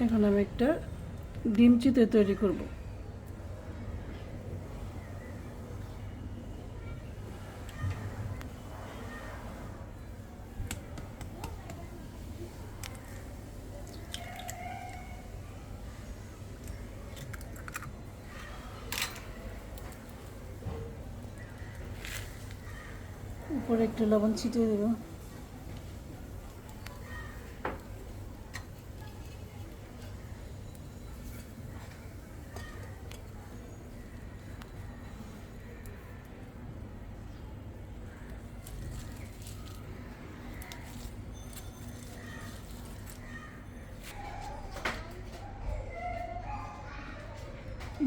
এখন আমি একটা ডিম চিতই তৈরি করব। উপরে একটু লবণ ছিটিয়ে দেব।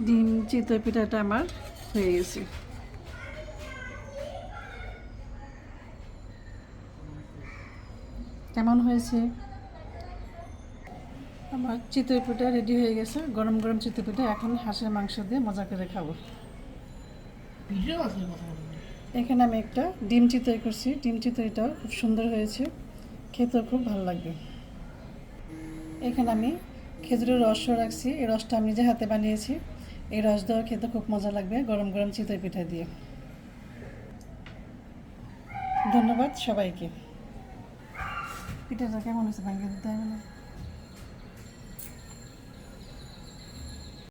ডিম চিতই পিঠাটা আমার হয়ে গেছে। কেমন হয়েছে? আমার চিতই পিঠা রেডি হয়ে গেছে। গরম গরম চিতই পিঠা এখন হাঁসের মাংস দিয়ে মজা করে খাবো। এখানে আমি একটা ডিম চিতই করছি। ডিম চিতইটাও খুব সুন্দর হয়েছে, খেতেও খুব ভালো লাগবে। এখানে আমি খেজুরের রসও রাখছি। এই রসটা আমি নিজে হাতে বানিয়েছি। এই রস দেওয়া খেতে খুব মজা লাগবে গরম গরম চিতই পিঠা দিয়ে। ধন্যবাদ সবাইকে। পিঠাটা কেমন হয়েছে ভাঙিয়ে দিতে হবে না?